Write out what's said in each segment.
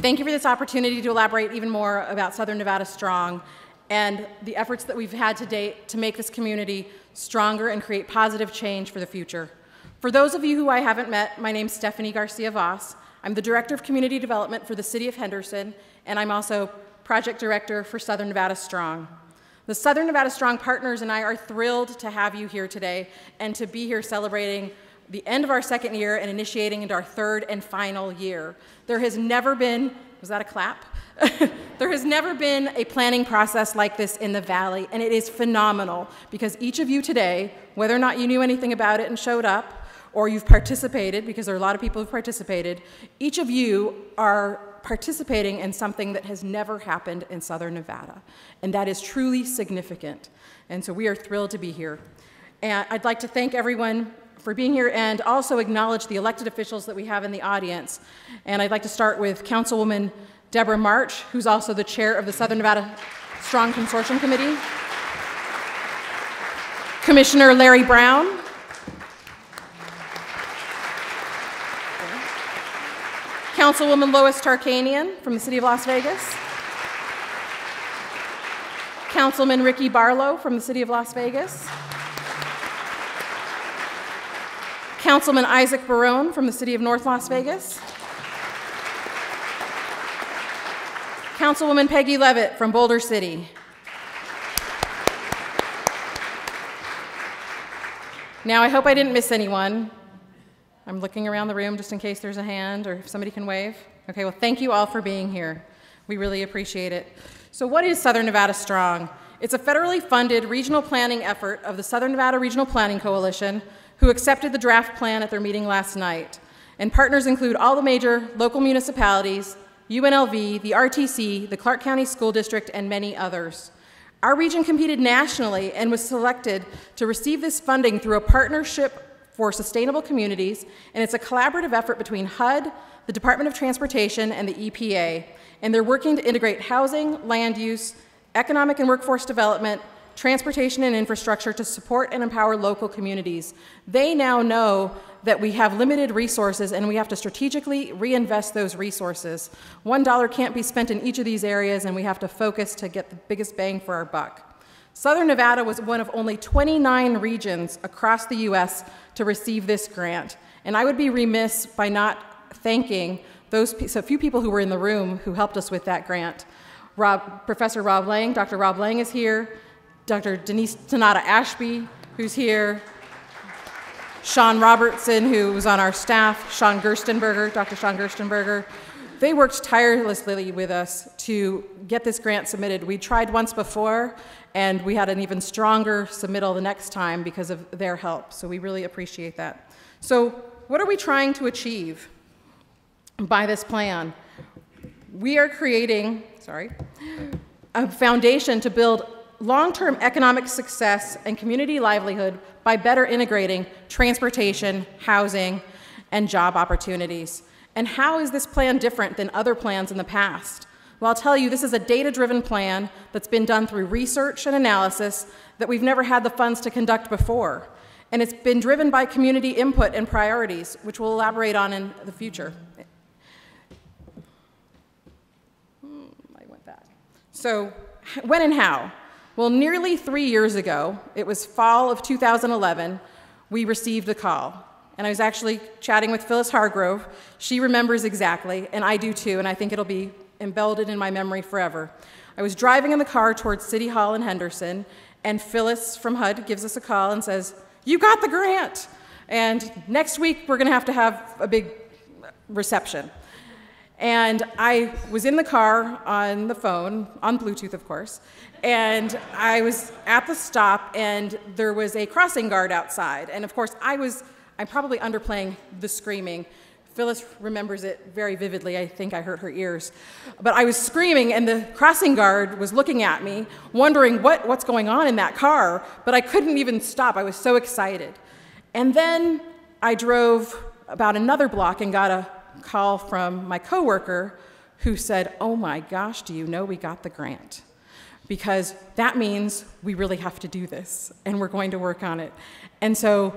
Thank you for this opportunity to elaborate even more about Southern Nevada Strong and the efforts that we've had to date to make this community stronger and create positive change for the future. For those of you who I haven't met, my name's Stephanie Garcia-Vause. I'm the Director of Community Development for the City of Henderson, and I'm also Project Director for Southern Nevada Strong. The Southern Nevada Strong partners and I are thrilled to have you here today and to be here celebrating the end of our second year and initiating into our third and final year. There has never been, was that a clap? There has never been a planning process like this in the Valley, and it is phenomenal because each of you today, whether or not you knew anything about it and showed up, or you've participated, because there are a lot of people who've participated, each of you are participating in something that has never happened in Southern Nevada, and that is truly significant. And so we are thrilled to be here. And I'd like to thank everyone for being here and also acknowledge the elected officials that we have in the audience. And I'd like to start with Councilwoman Deborah March, who's also the chair of the Southern Nevada Strong Consortium Committee, Commissioner Larry Brown, Councilwoman Lois Tarkanian from the City of Las Vegas, Councilman Ricky Barlow from the City of Las Vegas, Councilman Isaac Barone from the City of North Las Vegas, Councilwoman Peggy Levitt from Boulder City, now I hope I didn't miss anyone. I'm looking around the room just in case there's a hand or if somebody can wave. Okay, well, thank you all for being here. We really appreciate it. So what is Southern Nevada Strong? It's a federally funded regional planning effort of the Southern Nevada Regional Planning Coalition, who accepted the draft plan at their meeting last night. And partners include all the major local municipalities, UNLV, the RTC, the Clark County School District, and many others. Our region competed nationally and was selected to receive this funding through a partnership for sustainable communities, and it's a collaborative effort between HUD, the Department of Transportation, and the EPA. And they're working to integrate housing, land use, economic and workforce development, transportation and infrastructure to support and empower local communities. They now know that we have limited resources and we have to strategically reinvest those resources. $1 can't be spent in each of these areas, and we have to focus to get the biggest bang for our buck. Southern Nevada was one of only 29 regions across the US to receive this grant, and I would be remiss by not thanking those so few people who were in the room who helped us with that grant. Professor Rob Lang, Dr. Rob Lang is here, Dr. Denise Tanata Ashby, who's here, Sean Robertson, who was on our staff, Sean Gerstenberger, Dr. Sean Gerstenberger. They worked tirelessly with us to get this grant submitted. We tried once before, and we had an even stronger submittal the next time because of their help, so we really appreciate that. So what are we trying to achieve by this plan? We are creating, a foundation to build long-term economic success and community livelihood by better integrating transportation, housing, and job opportunities. And how is this plan different than other plans in the past? Well, I'll tell you, this is a data-driven plan that's been done through research and analysis that we've never had the funds to conduct before. And it's been driven by community input and priorities, which we'll elaborate on in the future. I went back. So, when and how? Well, nearly 3 years ago, it was fall of 2011, we received the call. And I was actually chatting with Phyllis Hargrove. She remembers exactly, and I do too, and I think it'll be embedded in my memory forever. I was driving in the car towards City Hall in Henderson, and Phyllis from HUD gives us a call and says, "You got the grant, and next week we're gonna have to have a big reception." And I was in the car on the phone, on Bluetooth of course, and I was at the stop and there was a crossing guard outside. And of course I'm probably underplaying the screaming. Phyllis remembers it very vividly. I think I hurt her ears. But I was screaming and the crossing guard was looking at me, wondering what's going on in that car, but I couldn't even stop. I was so excited. And then I drove about another block and got a call from my coworker who said, "Oh my gosh, do you know we got the grant?" Because that means we really have to do this and we're going to work on it. And so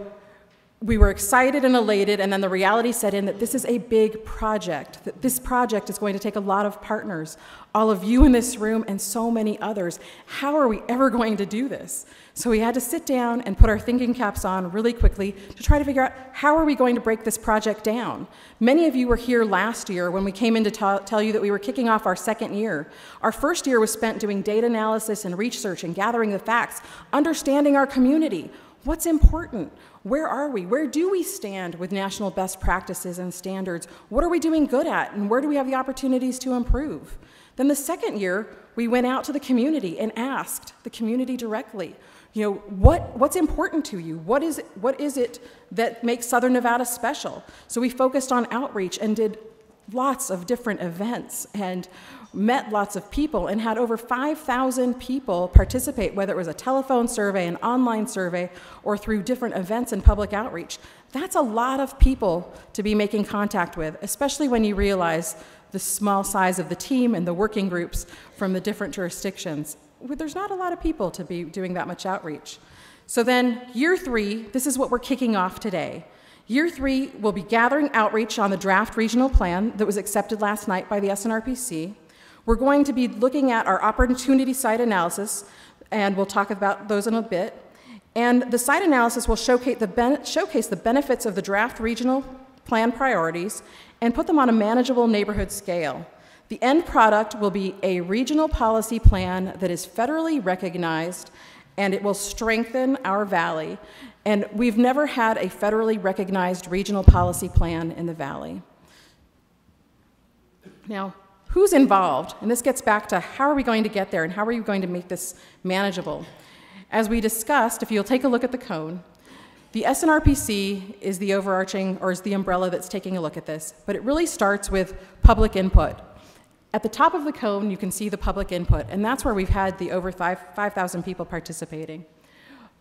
we were excited and elated, and then the reality set in that this is a big project, that this project is going to take a lot of partners, all of you in this room and so many others. How are we ever going to do this? So we had to sit down and put our thinking caps on really quickly to try to figure out how are we going to break this project down. Many of you were here last year when we came in to tell you that we were kicking off our second year. Our first year was spent doing data analysis and research and gathering the facts, understanding our community. What's important? Where are we? Where do we stand with national best practices and standards? What are we doing good at, and where do we have the opportunities to improve? Then the second year, we went out to the community and asked the community directly, you know, what's important to you? What is it that makes Southern Nevada special? So we focused on outreach and did lots of different events and met lots of people and had over 5,000 people participate, whether it was a telephone survey, an online survey, or through different events and public outreach. That's a lot of people to be making contact with, especially when you realize the small size of the team and the working groups from the different jurisdictions. There's not a lot of people to be doing that much outreach. So then year 3, this is what we're kicking off today. Year 3 will be gathering outreach on the draft regional plan that was accepted last night by the SNRPC. We're going to be looking at our opportunity site analysis, and we'll talk about those in a bit. And the site analysis will showcase the benefits of the draft regional plan priorities and put them on a manageable neighborhood scale. The end product will be a regional policy plan that is federally recognized, and it will strengthen our valley. And we've never had a federally recognized regional policy plan in the valley. Now, who's involved? And this gets back to how are we going to get there and how are you going to make this manageable? As we discussed, if you'll take a look at the cone, the SNRPC is the overarching, or is the umbrella that's taking a look at this, but it really starts with public input. At the top of the cone, you can see the public input, and that's where we've had the over 5,000 people participating.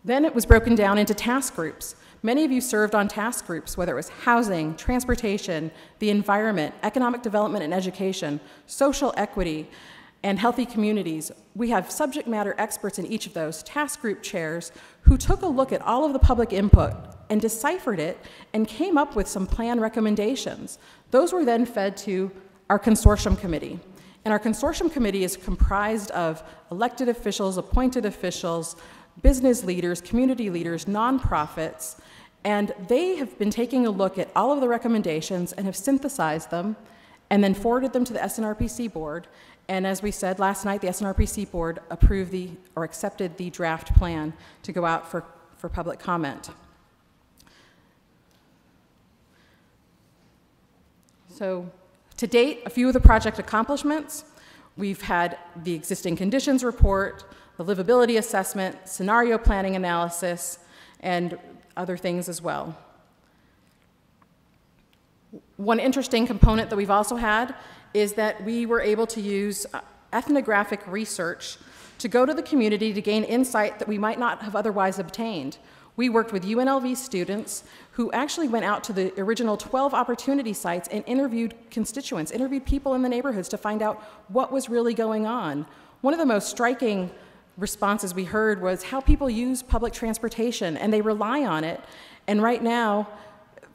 Then it was broken down into task groups. Many of you served on task groups, whether it was housing, transportation, the environment, economic development and education, social equity, and healthy communities. We have subject matter experts in each of those, task group chairs, who took a look at all of the public input and deciphered it and came up with some plan recommendations. Those were then fed to our consortium committee. And our consortium committee is comprised of elected officials, appointed officials, business leaders, community leaders, nonprofits, and they have been taking a look at all of the recommendations and have synthesized them and then forwarded them to the SNRPC board. And as we said last night, the SNRPC board approved or accepted the draft plan to go out for public comment. So to date, a few of the project accomplishments, we've had the existing conditions report, the livability assessment, scenario planning analysis, and other things as well. One interesting component that we've also had is that we were able to use ethnographic research to go to the community to gain insight that we might not have otherwise obtained. We worked with UNLV students who actually went out to the original 12 opportunity sites and interviewed constituents, interviewed people in the neighborhoods to find out what was really going on. One of the most striking responses we heard was how people use public transportation and they rely on it. And right now,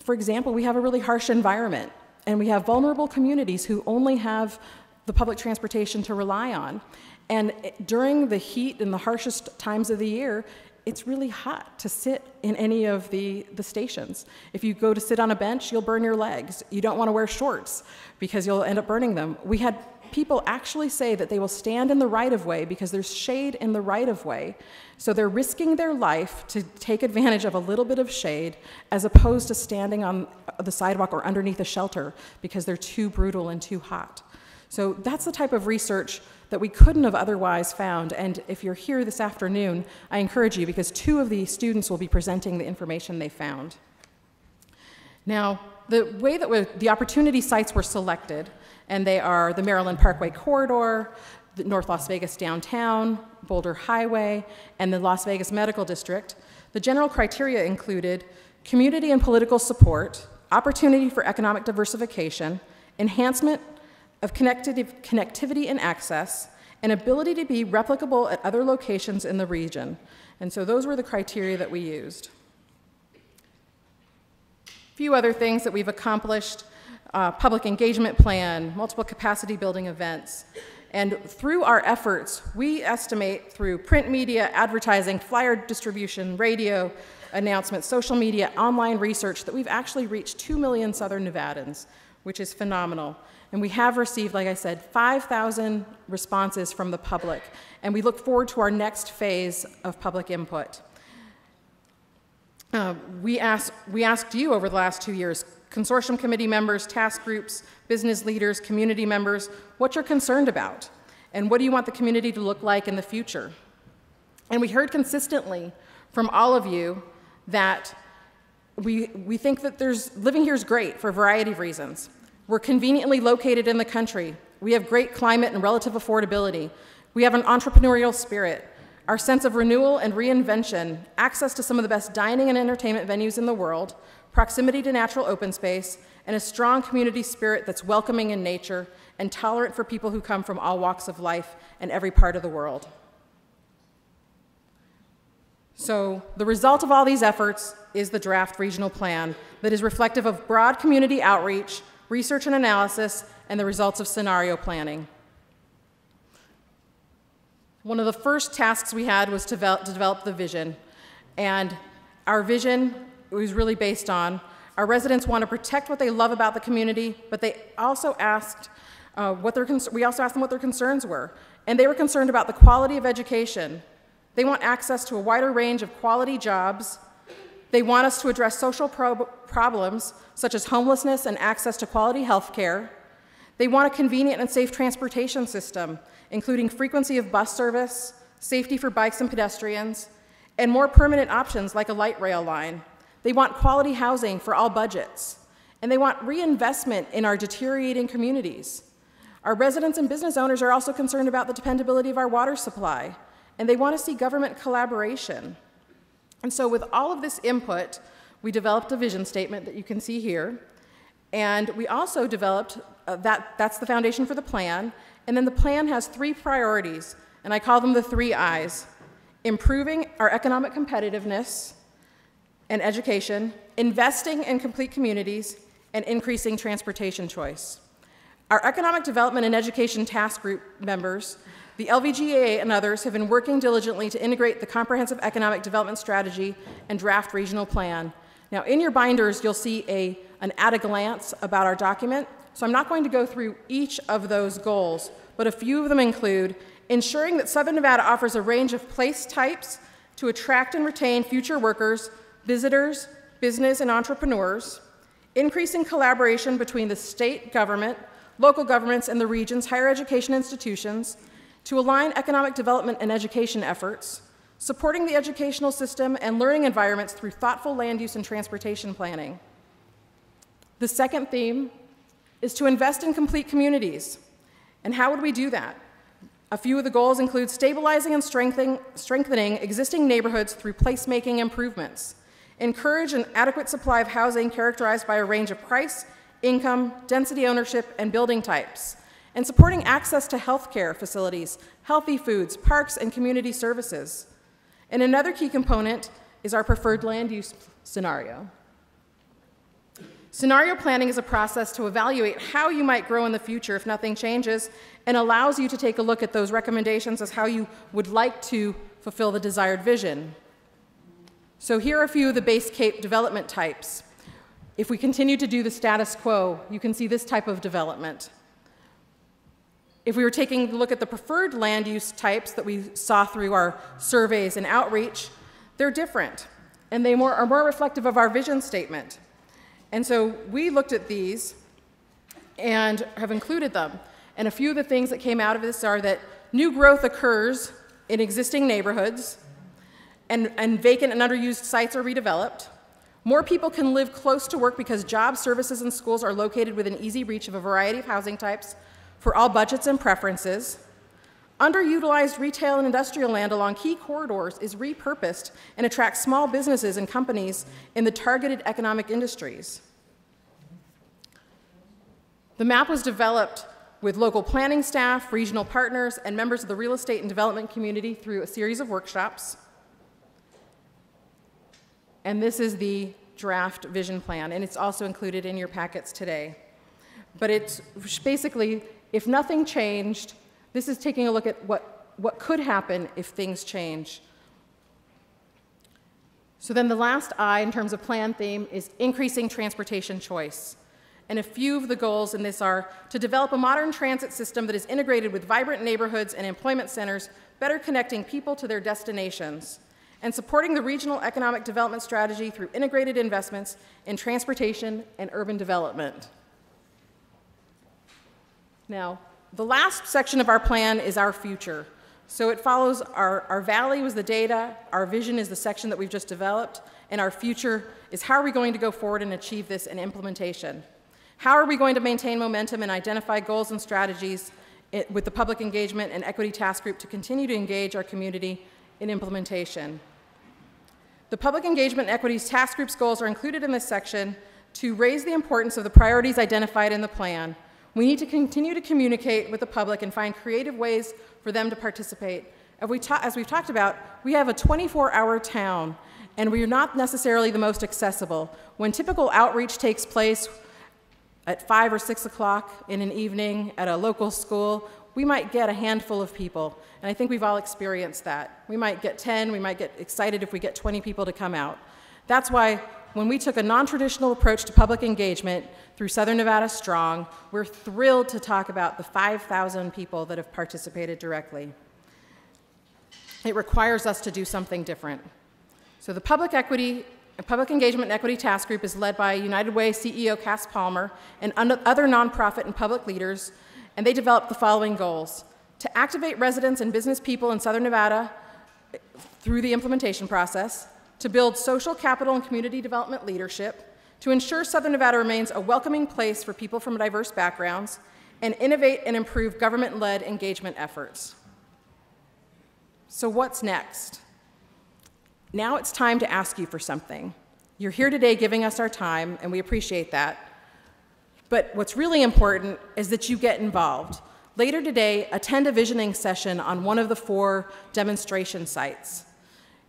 for example, we have a really harsh environment and we have vulnerable communities who only have the public transportation to rely on. And during the heat and the harshest times of the year, it's really hot to sit in any of the stations. If you go to sit on a bench, you'll burn your legs. You don't want to wear shorts because you'll end up burning them. We had people actually say that they will stand in the right-of-way because there's shade in the right-of-way. So they're risking their life to take advantage of a little bit of shade as opposed to standing on the sidewalk or underneath a shelter because they're too brutal and too hot. So that's the type of research that we couldn't have otherwise found. And if you're here this afternoon, I encourage you because 2 of the students will be presenting the information they found. Now, the way that the opportunity sites were selected, and they are the Maryland Parkway Corridor, the North Las Vegas Downtown, Boulder Highway, and the Las Vegas Medical District. The general criteria included community and political support, opportunity for economic diversification, enhancement of connectivity and access, and ability to be replicable at other locations in the region. And so those were the criteria that we used. few other things that we've accomplished: public engagement plan, multiple capacity building events. And through our efforts, we estimate through print media, advertising, flyer distribution, radio announcements, social media, online research, that we've actually reached 2 million Southern Nevadans, which is phenomenal. And we have received, like I said, 5,000 responses from the public. And we look forward to our next phase of public input. We asked you over the last 2 years, consortium committee members, task groups, business leaders, community members, what you're concerned about, and what do you want the community to look like in the future. And we heard consistently from all of you that we think that living here is great for a variety of reasons. We're conveniently located in the country. We have great climate and relative affordability. We have an entrepreneurial spirit. Our sense of renewal and reinvention, access to some of the best dining and entertainment venues in the world, proximity to natural open space, and a strong community spirit that's welcoming in nature and tolerant for people who come from all walks of life and every part of the world. So the result of all these efforts is the draft regional plan that is reflective of broad community outreach, research and analysis, and the results of scenario planning. One of the first tasks we had was to develop the vision. And our vision was really based on our residents want to protect what they love about the community, but they also asked we also asked them what their concerns were. And they were concerned about the quality of education. They want access to a wider range of quality jobs. They want us to address social problems such as homelessness and access to quality health care. They want a convenient and safe transportation system, including frequency of bus service, safety for bikes and pedestrians, and more permanent options like a light rail line. They want quality housing for all budgets, and they want reinvestment in our deteriorating communities. Our residents and business owners are also concerned about the dependability of our water supply, and they want to see government collaboration. And so with all of this input, we developed a vision statement that you can see here, and we also developed, that's the foundation for the plan, and then the plan has 3 priorities, and I call them the 3 I's: improving our economic competitiveness and education, investing in complete communities, and increasing transportation choice. Our economic development and education task group members, the LVGAA and others, have been working diligently to integrate the comprehensive economic development strategy and draft regional plan. Now, in your binders, you'll see an at-a-glance about our document. So I'm not going to go through each of those goals, but a few of them include ensuring that Southern Nevada offers a range of place types to attract and retain future workers, visitors, business, and entrepreneurs, increasing collaboration between the state government, local governments, and the region's higher education institutions to align economic development and education efforts, supporting the educational system and learning environments through thoughtful land use and transportation planning. The second theme is to invest in complete communities. And how would we do that? A few of the goals include stabilizing and strengthening existing neighborhoods through placemaking improvements, encourage an adequate supply of housing characterized by a range of price, income, density ownership, and building types, and supporting access to healthcare facilities, healthy foods, parks, and community services. And another key component is our preferred land use scenario. Scenario planning is a process to evaluate how you might grow in the future if nothing changes, and allows you to take a look at those recommendations as how you would like to fulfill the desired vision. So here are a few of the base Cape development types. If we continue to do the status quo, you can see this type of development. If we were taking a look at the preferred land use types that we saw through our surveys and outreach, they're different, and they are more reflective of our vision statement. And so we looked at these and have included them. And a few of the things that came out of this are that new growth occurs in existing neighborhoods, and vacant and underused sites are redeveloped. More people can live close to work because jobs, services, and schools are located within easy reach of a variety of housing types for all budgets and preferences. Underutilized retail and industrial land along key corridors is repurposed and attracts small businesses and companies in the targeted economic industries. The map was developed with local planning staff, regional partners, and members of the real estate and development community through a series of workshops. And this is the draft vision plan, and it's also included in your packets today. But it's basically, if nothing changed, this is taking a look at what could happen if things change. So then the last I in terms of plan theme is increasing transportation choice. And a few of the goals in this are to develop a modern transit system that is integrated with vibrant neighborhoods and employment centers, better connecting people to their destinations, and supporting the regional economic development strategy through integrated investments in transportation and urban development. Now, the last section of our plan is our future. So it follows our valley was the data, our vision is the section that we've just developed, and our future is how are we going to go forward and achieve this in implementation. How are we going to maintain momentum and identify goals and strategies with the Public Engagement and Equity Task Group to continue to engage our community in implementation. The Public Engagement and Equity Task Group's goals are included in this section to raise the importance of the priorities identified in the plan. We need to continue to communicate with the public and find creative ways for them to participate. As we've talked about, we have a 24-hour town, and we are not necessarily the most accessible. When typical outreach takes place at 5 or 6 o'clock in an evening at a local school, we might get a handful of people, and I think we've all experienced that. We might get 10, we might get excited if we get 20 people to come out. That's why when we took a non-traditional approach to public engagement through Southern Nevada Strong, we're thrilled to talk about the 5,000 people that have participated directly. It requires us to do something different. So the Public Engagement and Equity Task Group is led by United Way CEO Cass Palmer and other nonprofit and public leaders, and they developed the following goals: to activate residents and business people in Southern Nevada through the implementation process, to build social capital and community development leadership, to ensure Southern Nevada remains a welcoming place for people from diverse backgrounds, and innovate and improve government-led engagement efforts. So what's next? Now it's time to ask you for something. You're here today giving us our time, and we appreciate that. But what's really important is that you get involved. Later today, attend a visioning session on one of the 4 demonstration sites.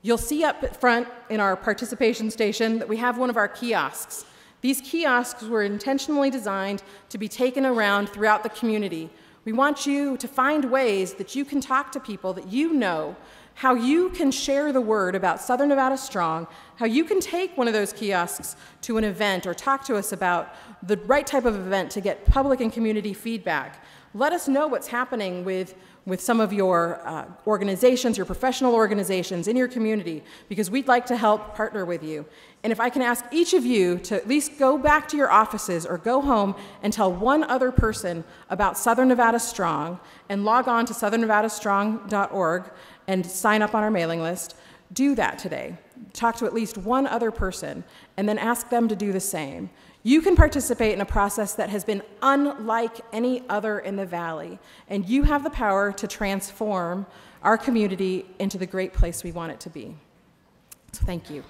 You'll see up front in our participation station that we have one of our kiosks. These kiosks were intentionally designed to be taken around throughout the community. We want you to find ways that you can talk to people that you know, how you can share the word about Southern Nevada Strong, how you can take one of those kiosks to an event or talk to us about the right type of event to get public and community feedback. Let us know what's happening with some of your organizations, your professional organizations in your community, because we'd like to help partner with you. And if I can ask each of you to at least go back to your offices or go home and tell one other person about Southern Nevada Strong and log on to southernnevadastrong.org and sign up on our mailing list, do that today. Talk to at least one other person and then ask them to do the same. You can participate in a process that has been unlike any other in the Valley, and you have the power to transform our community into the great place we want it to be. So thank you.